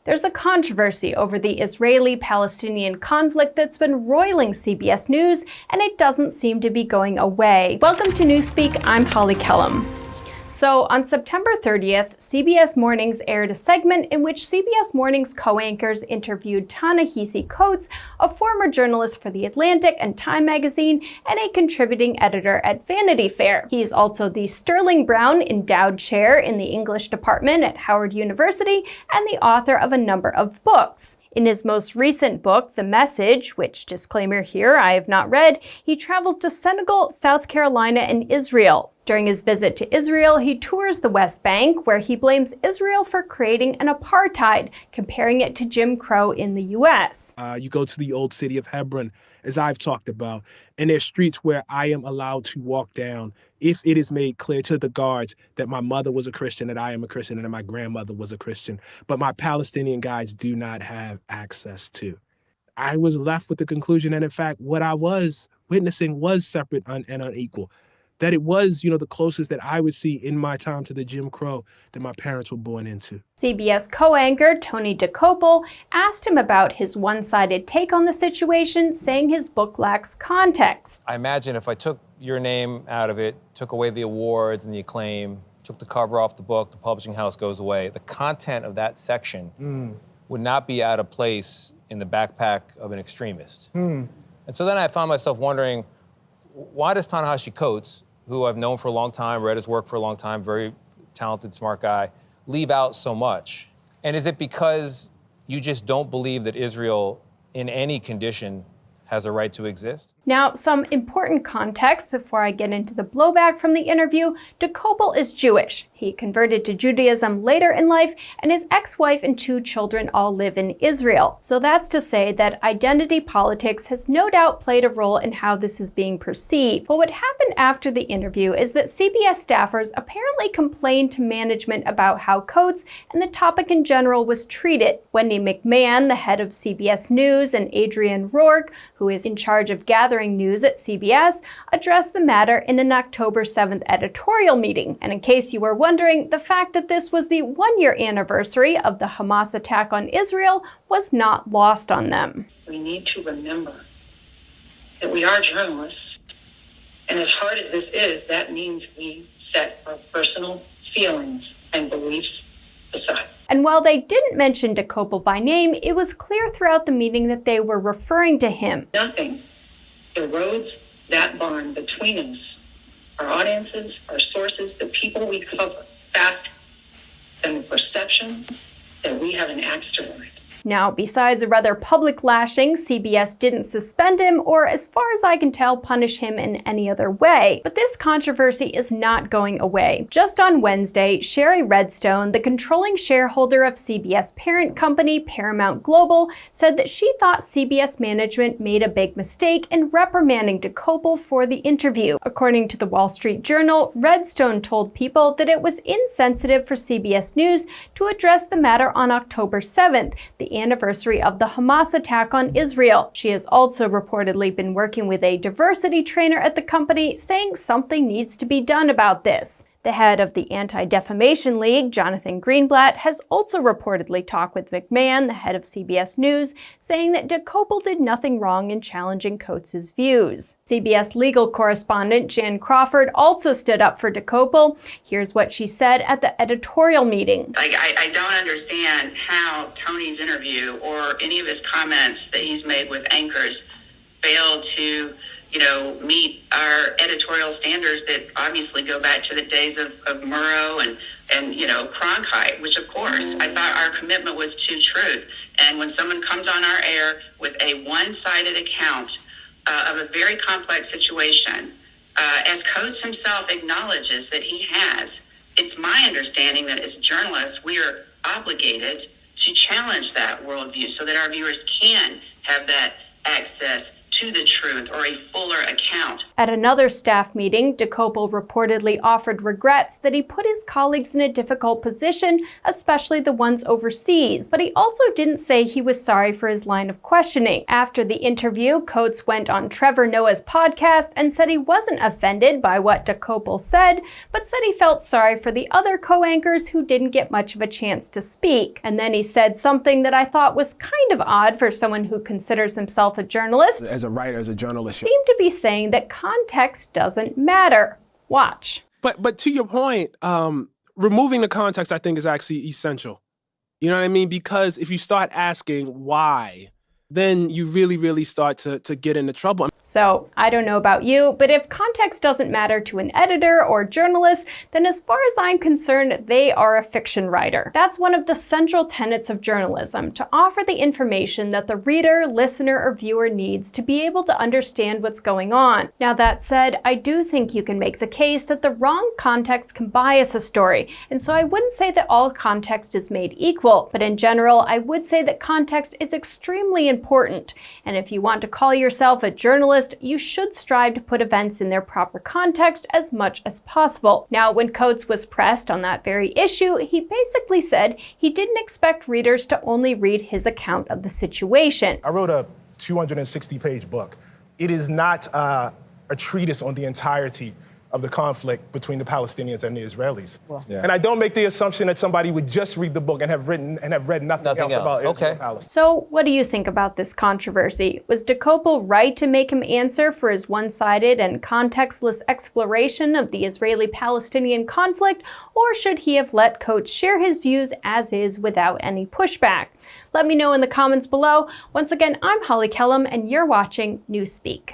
There's a controversy over the Israeli-Palestinian conflict that's been roiling CBS News, and it doesn't seem to be going away. Welcome to Newspeak, I'm Holly Kellum. So on September 30th, CBS Mornings aired a segment in which CBS Mornings co-anchors interviewed Ta-Nehisi Coates, a former journalist for The Atlantic and Time magazine and a contributing editor at Vanity Fair. He's also the Sterling Brown Endowed Chair in the English Department at Howard University and the author of a number of books. In his most recent book, The Message, which, disclaimer here, I have not read, he travels to Senegal, South Carolina, and Israel. During his visit to Israel, he tours the West Bank, where he blames Israel for creating an apartheid, comparing it to Jim Crow in the U.S. You go to the old city of Hebron, as I've talked about, and there's streets where I am allowed to walk down if it is made clear to the guards that my mother was a Christian, that I am a Christian, and that my grandmother was a Christian, but my Palestinian guides do not have access to. I was left with the conclusion that, in fact, what I was witnessing was separate and unequal. That it was, the closest that I would see in my time to the Jim Crow that my parents were born into. CBS co-anchor Tony Dokoupil asked him about his one-sided take on the situation, saying his book lacks context. I imagine if I took your name out of it, took away the awards and the acclaim, took the cover off the book, the publishing house goes away, the content of that section would not be out of place in the backpack of an extremist. And so then I found myself wondering, why does Ta-Nehisi Coates, who I've known for a long time, read his work for a long time, very talented, smart guy, leave out so much? And is it because you just don't believe that Israel, in any condition, has a right to exist? Now, some important context before I get into the blowback from the interview. Dokoupil is Jewish. He converted to Judaism later in life, and his ex-wife and 2 children all live in Israel. So that's to say that identity politics has no doubt played a role in how this is being perceived. But what happened after the interview is that CBS staffers apparently complained to management about how Coates and the topic in general was treated. Wendy McMahon, the head of CBS News, and Adrienne Rourke, who is in charge of gathering news at CBS, addressed the matter in an October 7th editorial meeting. And in case you were wondering, the fact that this was the 1-year anniversary of the Hamas attack on Israel was not lost on them. We need to remember that we are journalists, and as hard as this is, that means we set our personal feelings and beliefs aside. And while they didn't mention Dokoupil by name, it was clear throughout the meeting that they were referring to him. Nothing erodes that bond between us, our audiences, our sources, the people we cover, faster than the perception that we have an axe to grind. Now, besides a rather public lashing, CBS didn't suspend him or, as far as I can tell, punish him in any other way. But this controversy is not going away. Just on Wednesday, Sherry Redstone, the controlling shareholder of CBS parent company Paramount Global, said that she thought CBS management made a big mistake in reprimanding Dokoupil for the interview. According to the Wall Street Journal, Redstone told People that it was insensitive for CBS News to address the matter on October 7th, the anniversary of the Hamas attack on Israel. She has also reportedly been working with a diversity trainer at the company, saying something needs to be done about this. The head of the American Defamation League, Jonathan Greenblatt, has also reportedly talked with McMahon, the head of CBS News, saying that Dokoupil did nothing wrong in challenging Coates' views. CBS legal correspondent Jan Crawford also stood up for Dokoupil. Here's what she said at the editorial meeting. I don't understand how Tony's interview or any of his comments that he's made with anchors failed to meet our editorial standards that obviously go back to the days of Murrow and Cronkite, which of course I thought our commitment was to truth. And when someone comes on our air with a one-sided account of a very complex situation, as Coates himself acknowledges that he has, it's my understanding that as journalists, we are obligated to challenge that worldview so that our viewers can have that access to the truth or a fuller account. At another staff meeting, Dokoupil reportedly offered regrets that he put his colleagues in a difficult position, especially the ones overseas. But he also didn't say he was sorry for his line of questioning. After the interview, Coates went on Trevor Noah's podcast and said he wasn't offended by what Dokoupil said, but said he felt sorry for the other co-anchors who didn't get much of a chance to speak. And then he said something that I thought was kind of odd for someone who considers himself a journalist. As a writer, as a journalist, Seemed to be saying that context doesn't matter. Watch. But to your point, removing the context, I think, is actually essential. You know what I mean? Because if you start asking why, then you really start to get into trouble. So, I don't know about you, but if context doesn't matter to an editor or journalist, then as far as I'm concerned, they are a fiction writer. That's one of the central tenets of journalism, to offer the information that the reader, listener, or viewer needs to be able to understand what's going on. Now that said, I do think you can make the case that the wrong context can bias a story, and so I wouldn't say that all context is made equal, but in general, I would say that context is extremely important, and if you want to call yourself a journalist, you should strive to put events in their proper context as much as possible. Now, when Coates was pressed on that very issue, he basically said he didn't expect readers to only read his account of the situation. I wrote a 260-page book. It is not a treatise on the entirety of the conflict between the Palestinians and the Israelis. Yeah. And I don't make the assumption that somebody would just read the book and have read nothing else about Israel and Palestine. So what do you think about this controversy? Was Dokoupil right to make him answer for his one-sided and contextless exploration of the Israeli-Palestinian conflict, or should he have let Coates share his views as is without any pushback? Let me know in the comments below. Once again, I'm Holly Kellum, and you're watching Newspeak.